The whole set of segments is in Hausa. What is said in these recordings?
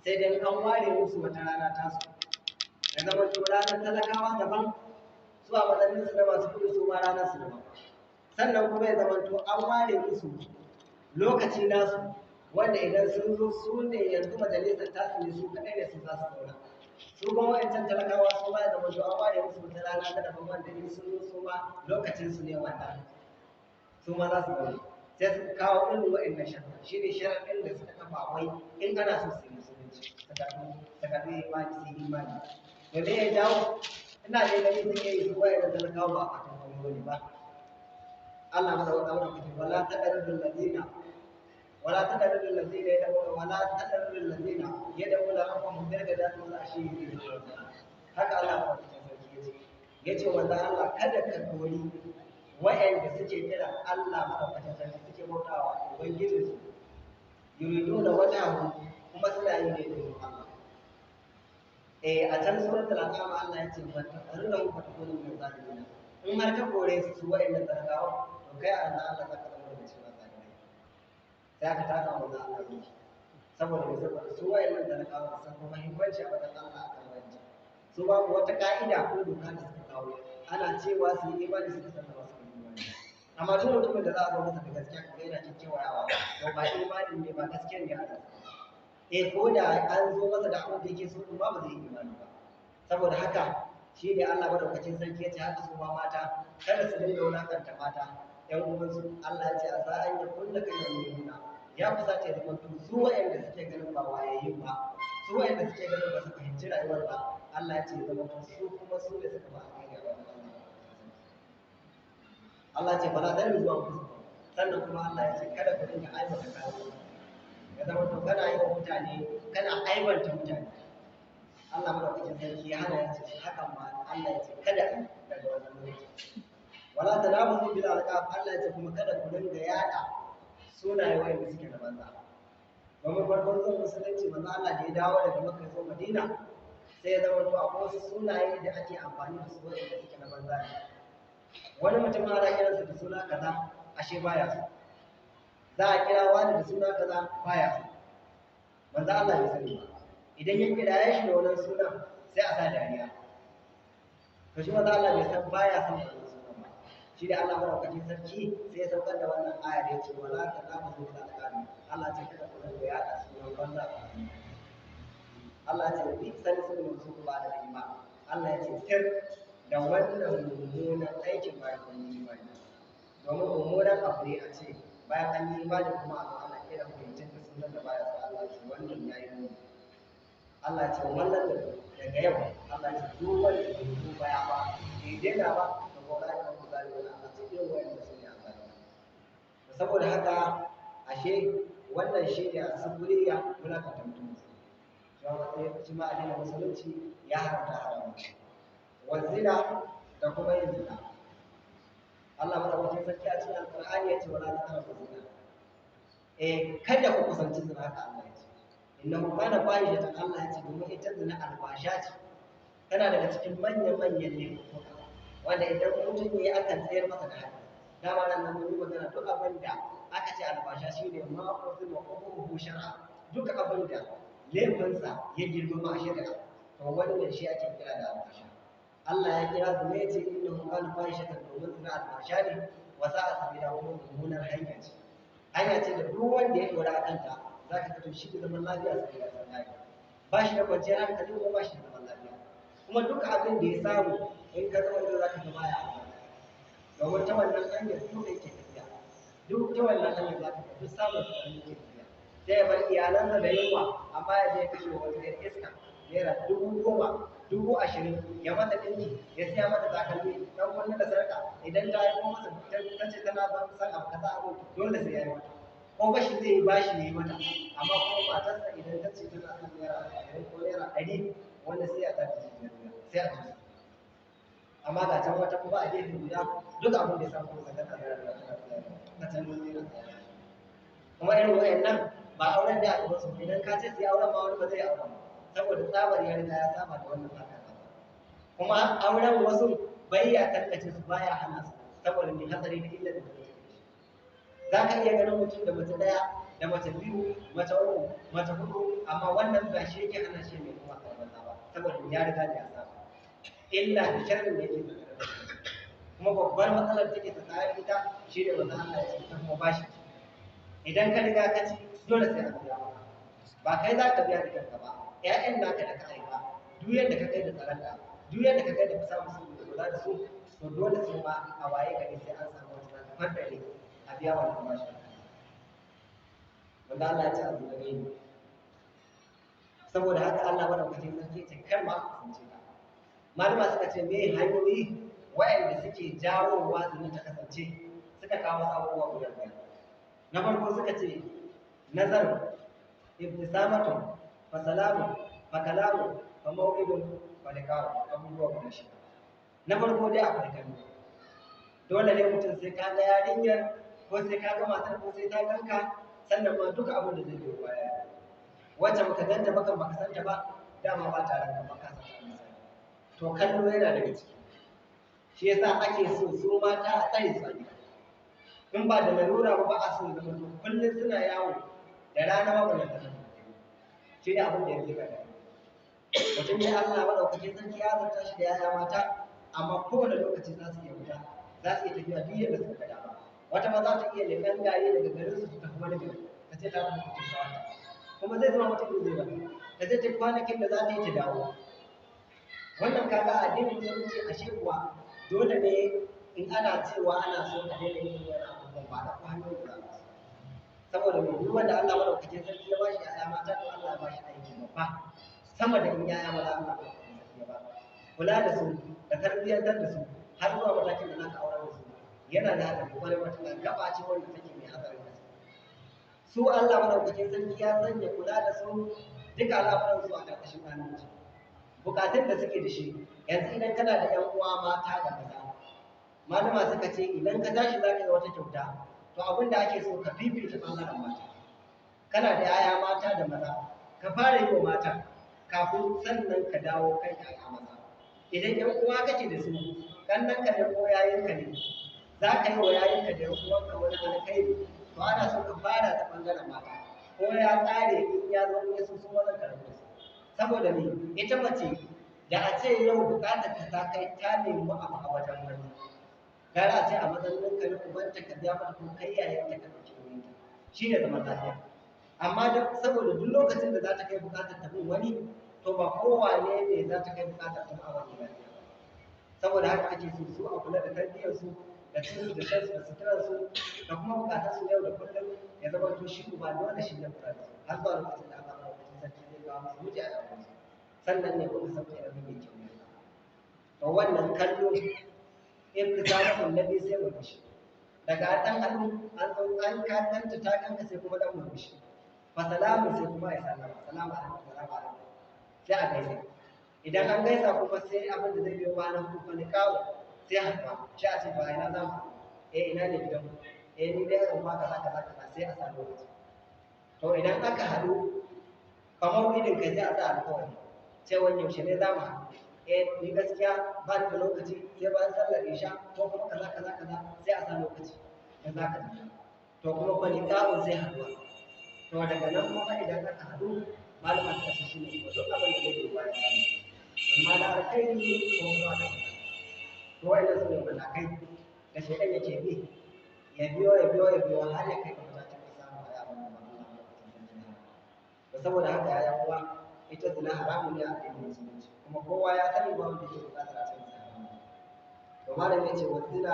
sai dai an ware musu wata rana tasu ya zama to ranar talakawa daban su a matsayin su da masu kuɗi su ma ranar su daban sannan kuma ya zama to an ware musu lokaci nasu wanda idan sun zo su ne yanzu majalisar tasu ne su kaɗai ne su za su zauna su kuma wa'ancan talakawa su ma ya zama to an ware musu wata rana ta daban wanda in sun zo su ma lokacin su ne wannan su ma za su zauna sai su kawo irin wa'annan sharaɗin shi ne sharaɗin da suka kafa wai in ana so su yi musulunci ta karɓi imani su yi imani to me ya jawo ina da gani suke yi su wa'annan talakawa ba a fatan wani ba Allah mada wata wata kuke wala ta ɗarɗin lazina ولا تدعوا الذين يدعون ولا تدعوا الذين يدعون ربهم بالغداة والعشي يريدون وجهه haka Allah ba ta sarki yace wanda Allah kada ka kori wa'anda suke kira Allah madaukakin sarki suke bautawa ubangiji su yuriduna wajhahu kuma suna yi ne don Allah a can suratul an'am Allah yace wa taruna wa takunu min zalimin in har ka kore su wa'anda tarkawa to kai Allah zaka zama da cewa sai aka taka manzo Allah ne saboda me saboda su wayannan talakawa sun kuma muhimmanci a wajen Allah akan wanda su babu wata ka'ida ko doka da suka kawo ana cewa su yi imani suka san da wasu imani amma duk mutumin da za a zo masa da gaskiya kaga yana kikkewayawa to ba imanin ne ba gaskiya ne a ko da an zo masa da abin da yake so ba ba zai yi imani ba saboda haka shi ne Allah madaukakin sarki ya ce haka su ma mata kada su dinga wulakanta mata ƴan uwansu Allah ya ce a sa'an ya kulla kai da nuna ya kusa ta zama su wayanda suke ganin ba wayayi ba su wayanda suke ganin ba su fahimci rayuwar ba Allah ya ce zama su kuma su ne suka ba a kai ga wannan Allah ce bala dan zuwa ku sannan kuma Allah ya ce kada ku dinga aibata kawo ya zama to kana yi wa mutane kana aibanta mutane Allah madaukakin sarki ya hana ya ce hakan ma Allah ya ce kada daga wannan lokaci wala tanabuzu bil alqab Allah ya ce kuma kada ku dinga yada sunaye wanda suke da banza domin farkon zuwa musulunci manzo Allah da ya dawo daga Makka zuwa Madina sai ya zama to akwai wasu sunaye da ake amfani da su wanda suke na banza ne wani mutum ana kiransa da suna kaza ashe baya so za a kira wani da suna kaza baya so manzo Allah bai sani ba idan ya kira ya shi da wannan sunan sai a sa dariya to shi manzo Allah bai san baya son wannan sunan ba shi da Allah madaukakin sarki sai ya saukar da wannan aya da yake wala tanabuzu bil alqab Allah ce kada ku dinga yada sunan banza Allah ce bi san sunan su ba da iman Allah ya ce sir da wannan mummunan aikin bayan kun yi imani domin mummunan abu ne a ce bayan an yi imani kuma a zo ana kira mutum da sunan da baya so Allah ce wannan yayi mu Allah ce wannan daga yau Allah ce duk wanda bai yi baya ba bai daina ba da gora ya ku zali wannan Allah ce irin wanda su ne Allah saboda haka ashe wannan shi ne asaburiya kula ka tantu shi ma addinin musulunci ya haramta haramun wazina da kuma yin zina Allah madaukakin sarki a cikin alqur'ani ya ce wala taqrabu zina kada ku kusanci zina haka Allah ya ce innahu kana fahishatan Allah ya ce domin ita zina albasha ce tana daga cikin manyan laifuka wanda idan mutum ya akan tsayar masa da haddi dama nan mun yi magana duk abin da aka ce albasha shine ma qawlu wa qawluhu shar'a duk abin da laifinsa ya girma a shari'a to wannan shi ake kira da albasha Allah ya kira zina ya ce innahu kana fahishatan domin zina albasha ne wa sa'a sabila kuma mummunar hanya ce hanya ce da duk wanda ya dora a kanta za ka fito shi da zaman lafiya sai ya san lafiya ba shi da kwanciyar hankali ko ba shi da zaman lafiya kuma duk abin da ya samu in ka zama da za ka zama ya domin ta wannan hanyar duk yake tafiya duk ta wannan hanyar za ka ga duk samun tsaron yake tafiya sai ya bar iyalansa da yunwa amma ya je ya kashe wata yar iska naira 10,000 20,000 ya mata ɗinki ya siya mata takalmi dan kunna da sarka idan ta yi masa ta ce tana son abu kaza abu dole sai ya yi mata ko bashi zai yi bashi ne mata amma kuma matarsa idan ta ce tana son naira 20 ko naira 100 wanda sai a tafi sai a tafi amma ga can wata kuma a gefe guda duk abin da ya samu kuma ta can nuna kuma irin wayannan ba auren da aka basu idan ka ce sai auren ma wani ba zai auren saboda tsabar ya riga ya saba da wannan haka kuma auren wasu bai ya tantace su baya hana su saboda mai hatsari da illa da take za ka iya ganin mutum da mace daya da mace biyu mace uku mace hudu amma wannan ba shi yake hana shi mai kuma karɓar ba saboda ya riga da ya saba illa da sharrin da yake tsakanin da kuma babbar matsalar take tsakanin ita shi ne wanda Allah ya ce ta kuma bashi idan ka riga ka ci dole sai a biya ba kai za ka biya da kanka ba ƴaƴan naka da ka haifa duk yadda ka kai da tsaronka duk yadda ka kai da kusa musu da kula da su to dole sai ma a waye gari sai an samu wata zaka fadare a biya wannan bashi wanda Allah ya ce a zuwa ne saboda haka Allah madaukakin sarki ce kar ma a kusance ka malama suka ce me hanyoyi waɗanda suke jawowa zina ta kasance suka kawo abubuwa guda biyar na farko suka ce nazar ibtisamatun fa salamun fa kalamun fa maw'idun fa liqa'u abubuwa guda shida na farko dai akwai kallo dole ne mutum sai ka ga yarinyar ko sai ka ga matar ko sai ta ganka sannan ma duka abin da zai biyo baya wacce baka ganta baka santa ba dama ba tare da baka san ta to kallo yana daga ciki shi yasa ake so su mata a tsare su a gida in ba da larura ba ba a so zama to kullum suna yawo da rana ba ba da shi ne abin da ya fi kada mutum ne Allah madaukakin sarki ya zarta shi da yaya mata amma kowane lokaci za su iya fita za su iya tafiya duk yadda suka ga dama wata ma za ta iya leƙen gari daga garin su ta tafi wani gari ta ce ta fi mutum sawata kuma zai zama mutum zai bata ta ce ta kwanakin da za ta yi ta dawo wannan kaga addinin musulunci ashe kuwa dole ne in ana cewa ana so a daina yin wani abubuwan ba da ku hanyoyin da za su saboda mai duk wanda Allah madaukakin sarki ya bashi ƴaƴa mata to Allah ya bashi aiki babba sama da in ƴaƴa maza Allah madaukakin sarki ya ba kula da su da tarbiyyantar da su har zuwa matakin da zaka aure da su yana da haɗari kwarai matuƙa gaba ce wanda take mai hatsari da su Allah madaukakin sarki ya sanya kula da su duka al'amuran su a ƙarƙashin hannunci bukatun da suke da shi yanzu idan kana da ƴan uwa mata da maza malama suka ce idan ka tashi za ka yi wata kyauta to abin da ake so ka fifita ɓangaren mata kana da yaya mata da maza ka fara yi wa mata kafin sannan ka dawo kan yaya maza idan ƴan uwa kake da su kannan ka da ko yayinka ne za ka yi wa yayinka da ƴan uwanka wani alkhairi to ana so ka fara ta ɓangaren mata ko ya ƙare in ya zo ya su wani karatu saboda me ita mace da a ce yau bukatar ta kai ta nemi abu a wajen wani gara a ce a matsayin ka na ubanta ka biya mata ko kai yayin ta ka dauki nauyin ta shi ne zaman lafiya amma saboda duk lokacin da za ta kai bukatar ta bin wani to ba kowane ne za ta kai bukatar ta a wani lafiya saboda haka ake so su a kula da tarbiyyar su da cin da shan su da suturar su da kuma bukatar su yau da kullum ya zama to shi ba dole shi ne kula da su har zuwa lokacin da Allah ya sarki zai kawo musu wuce a yanzu sannan ne kuma sauke da mai kyau ne to wannan kallo ibtisamatun nabi sai murmushi daga dan hannu an zo an ka danta ta kanka sai kuma dan murmushi fa salamu sai kuma ya sallama salamu alaikum salamu alaikum sai a gaisa idan an gaisa kuma sai abin da zai biyo bayan ku fa kawo sai haɗuwa shi a ce ba ina za mu ina ne gidan ni dai zan ba kaza kaza kaza sai a sa lokaci to idan aka haɗu kamar idin kai sai a sa alƙawari sai wani yaushe ne za mu haɗu ni gaskiya ba da lokaci sai bayan sallar isha ko kuma kaza kaza kaza sai a sa lokaci da za ka tafi to kuma kwani ƙawun sai haɗuwa to daga nan kuma idan aka haɗu malama ta ce shi ne duk abin da zai duba ya samu amma da alkhairi ko kuma da to wa'annan su ne matakai da shaidan yake bi ya biyo har ya kai ga matakin da samu a yawon da ba saboda haka ya yan uwa ita zina haramun ne a addinin musulunci kuma kowa ya sani ba wanda yake bukatar a cikin haramun to malam ya ce wa zina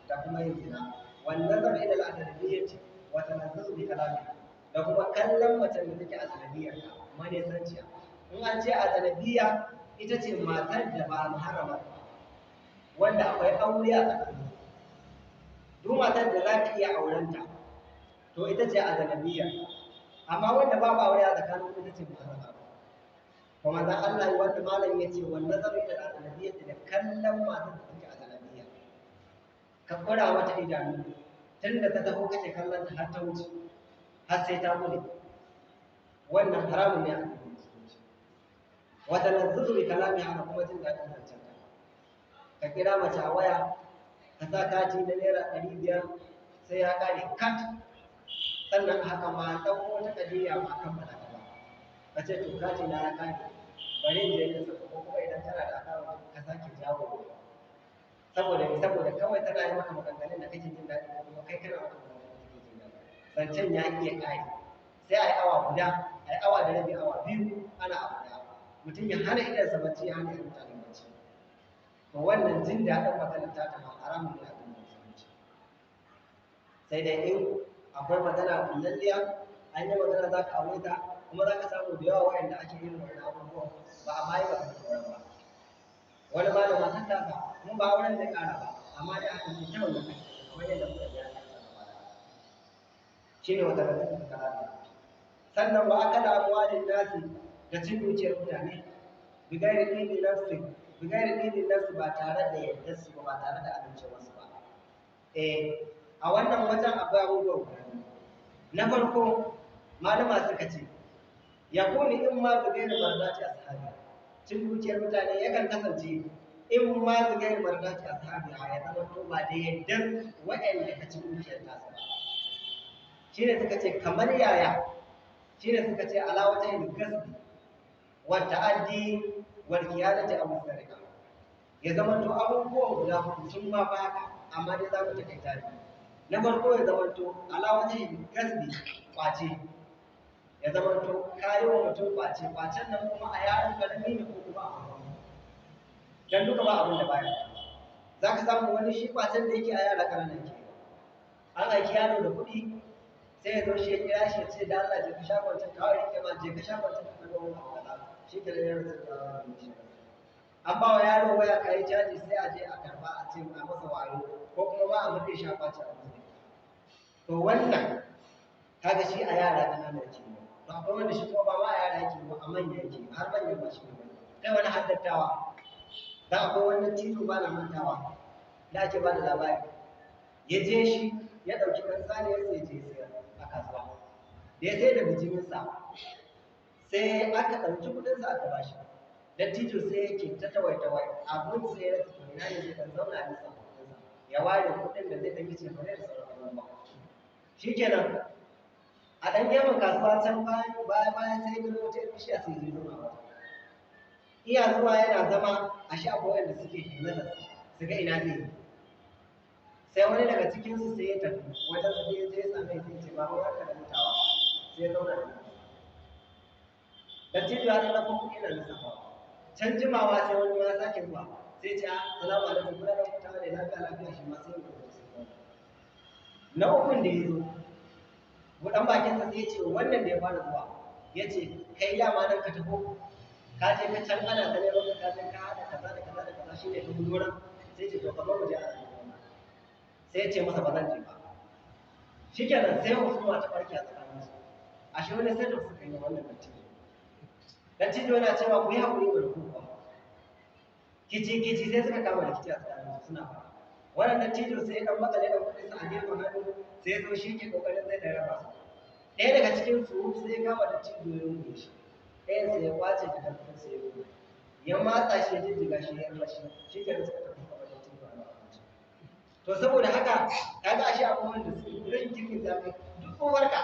da kuma yin zina wan nazar ila al-adadiyyati wa tanazzuzu bi kalami da kuma kallon macen da take azanabiyya manisanciya in an ce azanabiyya ita ce matar da ba muharrama wanda akwai aure a tsakanin duk matar da za ka iya aurenta to ita ce azanabiyya amma wanda babu aure a tsakanin ita ce muharrama kuma dan Allah ya wanda malam yace wan nazaru ila al-ajnabiyyah da kallon matar da take ajnabiyya ka kura mata idanu tunda ta taho kake kallon ta har ta wuce har sai ta gode wannan haramun ne a cikin musulunci wa tanazzuzu bi kalami ana kuma jin dadin zancen ka kira mace a waya ka sa kati na naira 500 sai ya kare kat sannan haka ma ɗauko wata kadiyya ma kan ba ta ba ka ce to kaji na ya kare bari in je ka saka ko kuma idan tana da akawun ka sake jawo saboda kawai tana yi maka maganganun da kake jin daɗi ko kuma kai kana maka maganganun da kake jin daɗi zancen ya iya kare sai a yi awa guda a yi awa da rabi awa biyu ana abu ɗaya mutum ya hana idansa bacci ya hana mutane bacci to wannan jin daɗin maganar ta ma haramun ne a kan musulunci sai dai in akwai magana kullalliya an yi magana za ka aure ta kuma za ka samu da yawa waɗanda ake yin wannan abubuwan ba a mayi magana auren ba wani ma da matan tasa kuma ba auren zai ƙara ba amma dai aka ce kyau na kai kamar yadda muka ji aka shi ne wata rasu da karatu sannan wa aka da amwalin nasi da cin dukiyar mutane bigayar ɗinin nafsi ba tare da yadda su ba tare da amincewarsu ba a wannan wajen akwai abubuwan guda na farko malama suka ce ya kuni in ma bigayar mardaci ashabi cin dukiyar mutane yakan kasance in ma bigayar mardaci ashabi ya zama to ba da yadda waɗanda ka cin dukiyar tasu ba shi ne suka ce kamar yaya shi ne suka ce ala wata yin gasbi wata addi wal kiyanati abu sarika ya zama to abubuwan guda hudu sun ma baka amma dai za mu ta kai tare na farko ya zama to ala wata yin gasbi kwace ya zama to kayi wa mutum kwacen nan kuma a yaron karami ne ko kuma a babban dan duka ba abin da baya za ka samu wani shi kwacen da yake a yara ƙananan ke an aiki yaro da kuɗi sai ya zo shi ya kira shi ya ce da Allah je ka sha kwancin kawai rike ma je ka sha kwancin ka kaga wani abu kaza shi ke da yaro sai da shi an ba wa yaro waya kai caji sai a je a karba a ce a masa wayo ko kuma ba a mutu sha kwancin a mutu to wannan kaga shi a yara ƙananan ke to akwai wanda shi kuma ba ma a yara yake ba a manya yake har manyan ba shi ne kai wani haddattawa dan akwai wannan tito ba na mantawa da ake ba da labari ya je shi ya ɗauki ɗan saniyar sai je sayar a kasuwa da ya sai da bijiminsa sai aka ɗauki kuɗinsa aka ba shi dattijo sai yake ta tawai abun sai ya rasa ina ne zai ɗan zauna a nisa kuɗinsa ya ware kuɗin da zai ɗan yi cefane da sauran abubuwa shi kenan a ɗan gefen kasuwa can bayan sai gano wata bishiya sai zai zama wata iya zuwa yana zama a sha abubuwan da suke himmatar su ga ina zai yi sai wani daga cikinsu sai ya tafi wajen su ya je same sai ce ba wani ka da mutawa sai ya zauna da dattijo ya tsara ko kuɗi na lissafa can jimawa sai wani ma sake zuwa sai ce salamu alaikum kuna da mutawa ne lafiya shi ma sai ya zo na ukun da ya zo buɗan bakinsa sai ya ce wannan da ya fara zuwa ya ce kai dama nan ka taho ka je ka can ana ta neman ka je ka haɗa kaza da kaza shi ne ta guduran sai ce to kamar mu je a sai ya ce masa ba zan je ba shi kenan sai husuma ta ɓarke a tsakaninsu a shi wani sai da suka yi wannan dattijo yana cewa ku yi haƙuri wa rukuwa kici sai suka kama rikici a tsakaninsu suna fara wannan dattijo sai ya ɗan matsale ɗan kuɗinsa a gefen hannu sai ya zo shi ke ƙoƙarin zai ɗan raba su ɗaya daga cikin su sai ya kama dattijo ya rufe shi ɗayan sai ya kwace da ƙarfin sai ya rufe ya matsa shi ya jijjiga shi ya rashi shi kenan suka tafi kamar dattijo a lokacin to saboda haka kaga ashe abubuwan da suke rashin kirkin zafi duk kowarka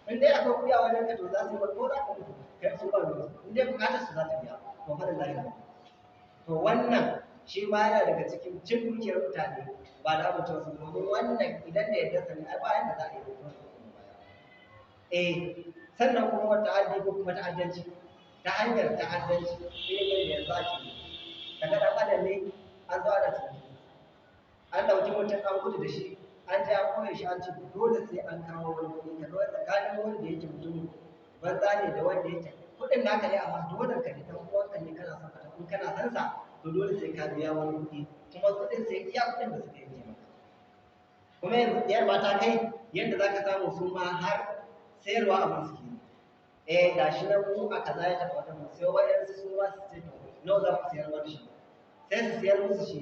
in dai akwai kuya wajen ka to za su yi ko za ka mutu kai su ba ne in dai bukatar su za ta biya to fadin lafiya to wannan shi ma yana daga cikin cin dukiyar mutane ba da amincewa su domin wannan idan da yadda sani ai bayan da za a yi sannan kuma wata ta'addi ko kuma ta'addanci ta hanyar ta'addanci irin yadda yanzu ake daga ɗan adam ne an zo ana tunani an ɗauki mutum an gudu da shi an ji an koya shi an ci dole sai an kawo wani kuɗi ka kawai tsakanin wanda yake mutum banza ne da wanda yake kuɗin naka ne amma dole ka ne dan uwanka ne kana son ka in kana son sa to dole sai ka biya wani kuɗi kuma kuɗin sai iya kuɗin da suka yi maka kuma yanzu ɗiyar mata kai yadda za ka samu su ma har sayarwa abin suke ga shi nan mu a kaza ya taɓa wata mu sai waɗansu su ma su ce to nawa za ku sayar mana shi sai su sayar musu shi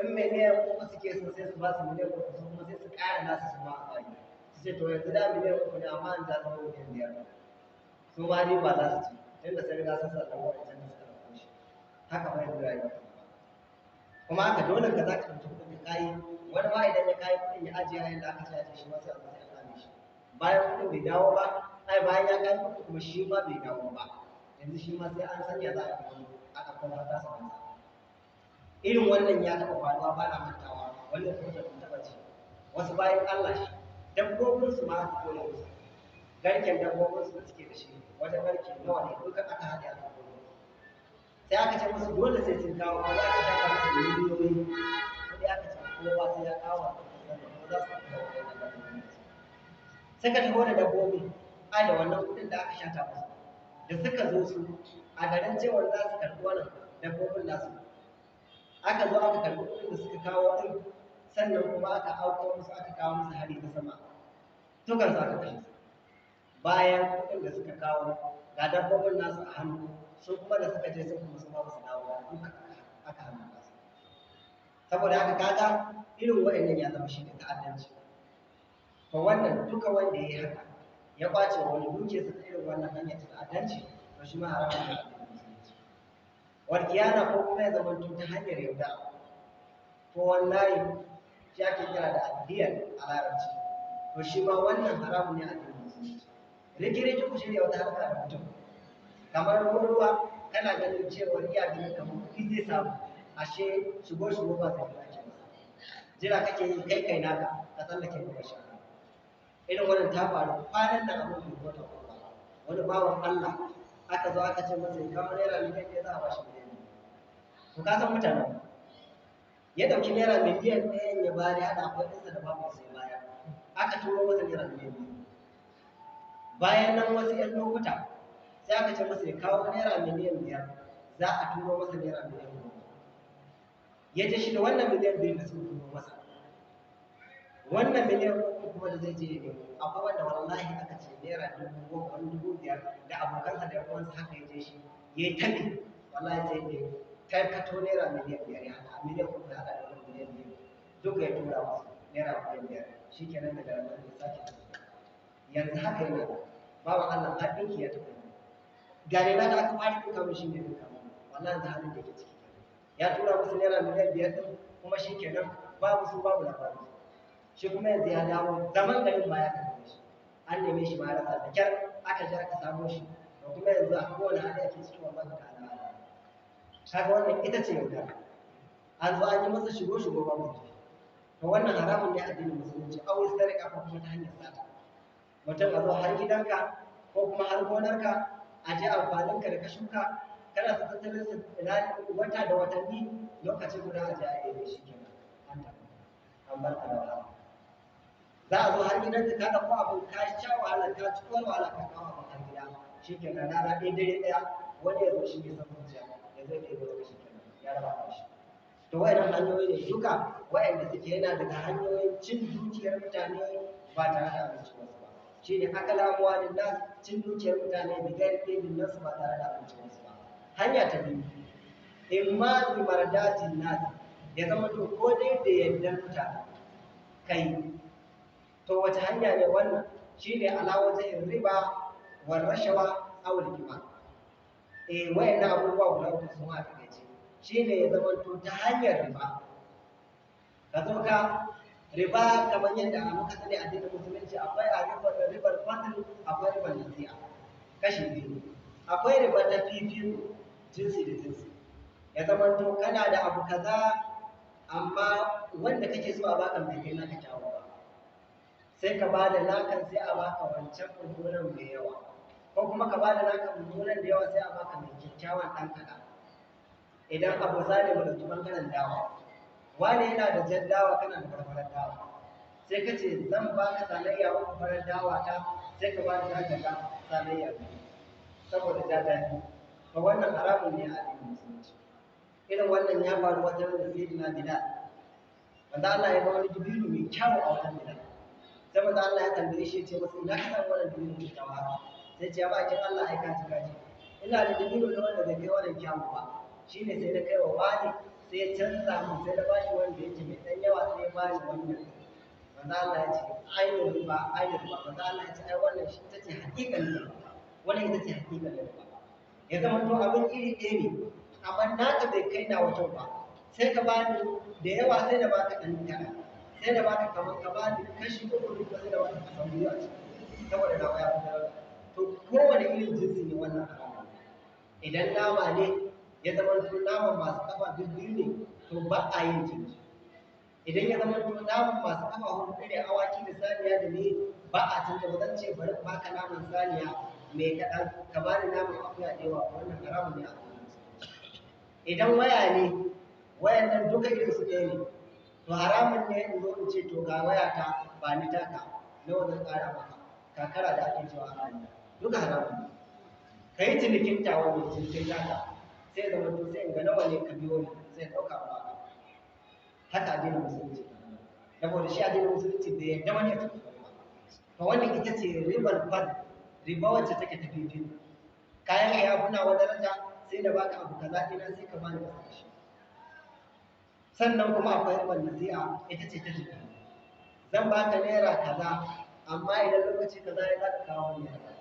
in miliyan uku suke so sai su ba su miliyan uku su kuma sai su ƙara nasu su ma a baki su ce to yanzu da miliyan uku ne amma an za zama miliyan biyar su ma ni ba za su ci tunda sai riga sun sallama waɗancan da suka ɗauko shi haka fa yanzu rayuwa kuma haka dole ka za ka ɗauki kuɗin ka kayi wani ma idan ya kayi kuɗin ya ajiye yayin da aka ce ajiye shi ma sai a zo sai a kame shi bayan kuɗin bai dawo ba, ai bayan ya kai kuɗi kuma shi ma bai dawo ba, yanzu shi ma sai an sanya za a yi a ɗaukar mata sa banza. Irin wannan ya taɓa faruwa ba na mantawa, wani kuma da taɓa ce wasu bayan Allah shi dabbobinsu ma aka koya musu, garken dabbobinsu da suke da shi wajen garke nawa ne duka aka haɗe a dabbobin, sai aka ce musu dole sai sun kawo, ko aka shaka musu miliyoyi kuɗi, aka ce kowa sai ya kawo ko za su tafi da wannan dabbobin. Suka taho da dabbobi a da wannan kuɗin da aka shata musu, da suka zo su a garin cewar za su karɓi wannan dabbobin nasu, aka zo aka karɓi kuɗin da suka kawo ɗin, sannan kuma aka auko musu aka kawo musu hari ta sama, tukan su aka kashe su. Bayan kuɗin da suka kawo ga dabbobin nasu a hannu, su kuma da suka je sun kuma su ba su dawo duka aka hannu su. Saboda haka kaga irin waɗannan ya zama shi ne ta'addanci. To wannan duka wanda ya yi haka ya kwace wani dukiyarsa ta irin wannan hanyar ta'addanci, to shi ma haramun ne a cikin musulunci. Walƙiyana ko kuma ya zama ta hanyar yaudara, to wallahi shi ake kira da addiyar a larabci, to shi ma wannan haramun ne a cikin musulunci. Rikiriki ku shirya wata harka da mutum, kamar ruwa kana ganin cewa iya ganin kamar kuɗi zai samu, ashe shigo ba zai ake masa, jira kake yi kai naka ka tsallake ruwa shi. Irin wannan ta faru kwanan nan abin da wata kuma wani bawan Allah aka zo aka ce masa ya kama naira miliyan ɗaya za a bashi miliyan ɗaya. To ka san mutanen ya ɗauki naira miliyan ɗaya ya bari haɗa akwai ɗinsa da babu sai baya, aka turo masa naira miliyan ɗaya. Bayan nan wasu ‘yan lokuta sai aka ce masa ya kawo naira miliyan biyar, za a turo masa naira miliyan ɗaya. Ya ce shi da wannan miliyan biyu da sun turo masa, wannan miliyan uku kuma da zai je ya nemo, akwai wanda wallahi aka ce naira 10,000 wani 5,000 da abokansa da yawansa haka ya je shi ya yi tabi, wallahi sai ya tarkato naira miliyan 5 ya haɗa miliyan uku da haɗa da miliyan 2 duka ya tura musu naira miliyan 5, shi kenan daga nan ya sake yanzu haka yana bawa Allah har ɗinki ya tafi gane na da aka fara ɗinka mun shi ne ɗinka mun, wallahi da halin da ke ciki ya tura musu naira miliyan 5 ɗin kuma shi kenan babu su babu labarin. Shi kuma yanzu ya dawo zaman garin ma ya karbe shi, an neme shi ma rasa da kyar aka je aka samo shi, da kuma yanzu a kowane hali ake cikin wannan ta'ala. Kaga wannan ita ce yaudara, an zo an yi masa shigo ba mu to wannan haramun ne a addinin musulunci, awai sarƙa ko kuma ta hanyar sata. Mutum a zo har gidanka ko kuma har gonarka a je amfaninka da ka shuka kana ta tattalin wata da watanni, lokaci guda a je a ɗebe shi kenan an tafi an barka da wahala. Za a zo har gidan ka ɗauko abu ka sha wahala ka ci wahala ka kawo abu har gida, shi kenan rana ɗaya dare ɗaya wani ya zo shi ne san zuciya ya zo ya ɗebe wani shi kenan ya raba ka shi. To wayannan hanyoyi ne duka wayanda suke yana daga hanyoyin cin dukiyar mutane ba tare da abinci wasu ba, shi ne akala amwalin nas, cin dukiyar mutane bi gairi ɗebin nasu ba tare da abinci wasu ba. Hanya ta biyu, imma bi maradatin nas, ya zama to ko dai da yardar mutane kai, to wace hanya ne wannan? Shi ne alawatin riba wa rashawa aw al-kibar. Wayannan abubuwa guda uku sun haɗa kai ce, shi ne ya zama to ta hanyar riba. Ka zo ka riba kamar yadda muka sani addinin musulunci akwai a ribar fadl, akwai ribar nasi'a, kashi biyu. Akwai riba ta fifiko jinsi da jinsi, ya zama to kana da abu kaza amma wanda kake so a baka bai kai naka kyawu ba, sai ka ba da nakan sai a baka wancan mummunan mai yawa, ko kuma ka ba da naka mummunan da yawa sai a baka mai kyakkyawan ɗan kaɗan. Idan abu zane mu ɗauki ɓangaren dawa, wani yana da jan dawa kana da farfarar dawa, sai ka ce zan baka sanayya uku farar dawa ta, sai ka ba da naka ka sanayya biyu saboda ja daɗi, to wannan haramun ne a addinin musulunci. Irin wannan ya faru wata da sayyidina Bilal, wanda Allah ya ba wani jibiru mai kyau a wajen Bilal. Sai manzo Allah ya tambaye shi ya ce masa ina ka san wannan dibino mai tawa, sai ce ba kin Allah ai kaji kaji ina da dibino ne wanda bai kai wannan kyawu ba, shine sai na kai wa wani sai ya canza mun sai da bashi wanda yake mai dan yawa sai ya bani wannan. Manzo Allah ya ce ainihin riba manzo Allah ya ce ai wannan shi tace hakikan riba, wannan ita ce hakikan riba. Ya zama to abin iri ɗaya ne amma naka bai kai na wato ba, sai ka bani da yawa sai da baka ɗan kaɗan, sai da baka kamar ka bani kashi uku ne sai da baka kasan biyu a ciki. saboda nawa ya fi daraja. To kowane irin jinsi ne wannan haramun. Idan nama ne ya zama to naman masu kafa biyu ne to ba a yin jinsi. Idan ya zama to naman masu kafa hudu ne awaki da saniya da ne ba a canza ba zan ce bari baka naman saniya mai kaɗan ka ba ni naman akuya da yawa wannan haramun ne a cikin. Idan waya ne wayan nan duka irin su ɗaya ne to haramun ne in zo in ce to ga wayata ba ni taka nawa zan ƙara maka kakara da ake cewa haramun duka haramun ne. Ka yi cinikin tawa mai cinikin taka sai zama to sai in ga nawa ne ka biyo ni sai ɗauka ba haka addinin musulunci saboda shi addinin musulunci da yadda wani ya tafi to wannan ita ce ribar fad riba wacce take tafi biyu kayan ka ya buna wa daraja sai da baka abu kaza ina sai ka bani kasa shi sannan kuma akwai ribar nasi'a ita ce ta jiki zan baka naira kaza amma idan lokaci kaza ya zaka kawo naira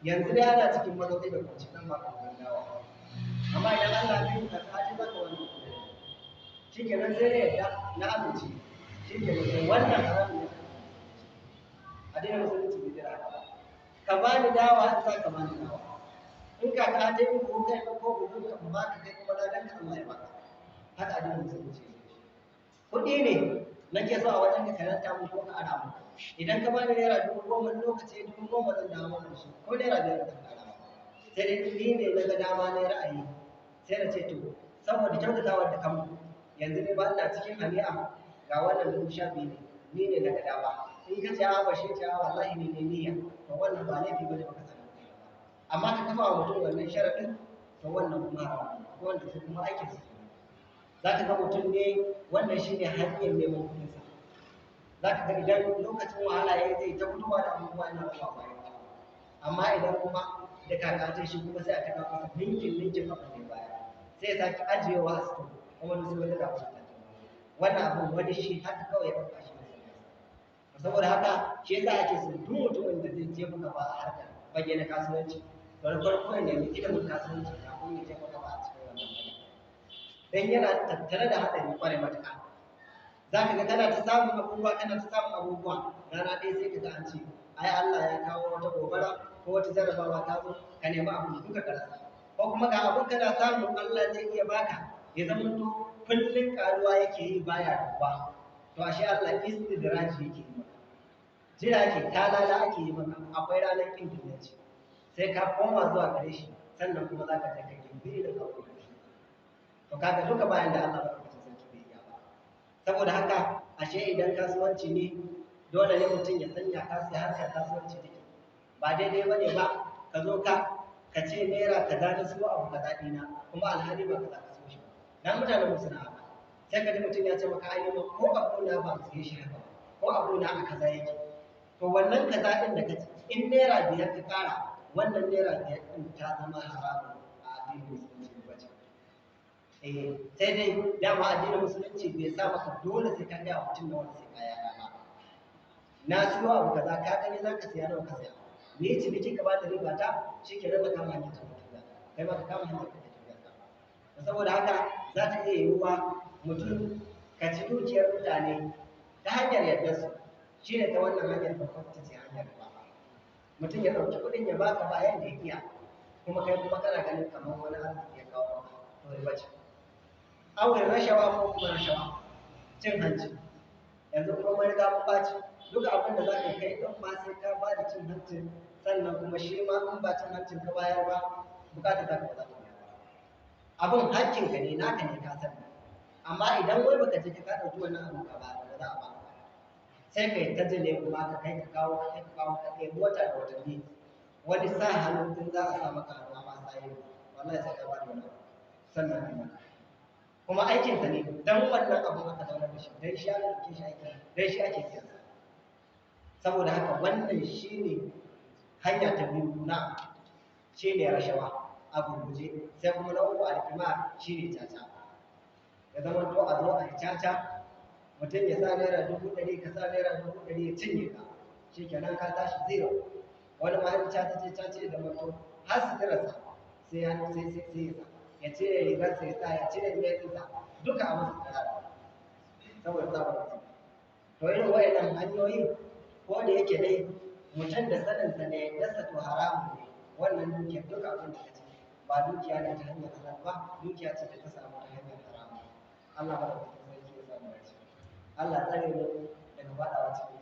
yanzu dai ana cikin mazauni da kwanci nan ba ka dawa amma idan Allah ya yi ka kaji zaka wannan shi ke nan sai ne na amince shi ke nan wannan haramun ne addinin musulunci bai jira ka ba ni dawa za ka ba ni dawa in ka ta yi ko kai ko bugu ka ba ka kai kuma ladan ka Allah ya baka haka addinin musulunci kuɗi ne nake so a wajen ka karanta mu ko ka ara mu idan ka ba ni naira 10,000 lokaci 10,000 zan dawo maka shi ko naira 5 zan kara sai dai ni ne na ga dama na ra'ayi sai na ce to saboda kyautatawar da kan yanzu ne ba ina cikin hani'a ga wannan 12,000 ne ni ne daga dama in ka ce a ba shi ce a wallahi ne ne niyya to wannan ba laifi bane baka sani amma ka kafa wa mutum wannan sharadin to wannan kuma haramun ko wanda su kuma aikin su za ka ga mutum ne wannan shine hanyar neman kuɗin sa za ka ga idan lokacin wahala ya zai ta fitowa da abubuwa yana zuwa bayan amma idan kuma da kakace shi kuma sai a taka masa ninkin abin da baya sai ya sake ajiyewa a su kuma da su wani da wasu wannan abin wani shi haka kawai ya ɗauka shi saboda haka shi yasa ake so duk mutumin da zai je maka ba a harkar fage na kasuwanci to da farko ya nemi ilimin kasuwanci kafin ya je maka ba a cikin wannan fage dan yana tattare da haɗari kwarai matuƙa za ka ga kana ta samun abubuwa rana ɗaya sai ka ga an ce ai Allah ya kawo wata gobara ko wata jarabawa ta zo ka nemi abu duka ka rasa ko kuma ga abun kana samu Allah zai iya baka ya zama to kullun karuwa yake yi baya rabuwa to ashe Allah istidraji yake yi maka jira ke talala ake yi maka akwai ranar kin dinnaci sai ka koma zuwa gare shi sannan kuma za ka je ka gimbi da kawo to kaga duka bayan da Allah baka mutum sarki bai iya ba saboda haka ashe idan kasuwanci ne dole ne mutum ya sanya harkar kasuwanci take ba daidai bane ba ka zo ka ce naira kaza na siyo abu kaza dina kuma alhali ba kaza ka siyo shi dan mutanen mu suna haka sai ka ji mutum ya ce maka ai ko abu na ba su yi shi haka ko abu na a kaza yake to wannan kaza din da kace in naira 5 ka kara wannan naira 5 din ta zama haramun a addinin musulunci ba ce sai dai dama addinin musulunci bai sa maka dole sai ka ga mutum na wanda sai kaya ba na siyo abu kaza ka gani zaka siya nawa ka siya me ciniki ka ba ta riba ta shike raba kama hanyar ta mutum kai ma ka kama hanyar ta tafiya saboda haka za ta iya yiwuwa mutum ka ci dukiyar mutane ta hanyar yadda su shi ne ta wannan hanyar babban ta ce hanyar ba mutum ya ɗauki kuɗin ya baka bayan da ya iya kuma kai kuma kana ganin kamar wani arziki ya kawo maka to riba ce awai rashawa ko kuma rashawa cin hanci yanzu kuma mun riga mun baci duka abin da za ka kai ɗan ma sai ka ba da cin hancin sannan kuma shi ma in ba cin hancin ka bayar ba bukatar ta ba za ta biya ba abin hakkinka ne naka ne ka sani amma idan wai baka je ka ɗauki wannan abu ka ba da za a ba sai ka yi ta jile kuma ka kai ka kawo ka kai wata da watanni wani sa hannu tun za a sa maka hannu amma sa yi wallahi sai ka ba da wani sannan ne kuma aikinsa ne dan wannan abu aka zauna da shi dan shi aka ɗauke shi aikin dan shi ake biyan saboda haka wannan shine hanya ta biyu na shine rashawa a gurguje sai kuma na uku alkima shine caca ya zama to a zo a yi caca mutum ya sa naira 100,000 ka sa naira 100,000 ya cinye ka shi kenan ka tashi zero wani ma ya caca ce da mutum har su tirasa sai ya ya cire rigar sai sa ya cire mai tsinta duka a masu tsara saboda tsabar mutum to irin wayannan hanyoyin ko da yake dai mutum da saninsa da yaddarsa to haramun ne wannan dukiyar duk abin da ka ci ba dukiya ne ta hanyar halal ba dukiya ce da ta samu ta hanyar haramun Allah ba da sarki ya samu dace Allah tsare mu daga faɗawa cikin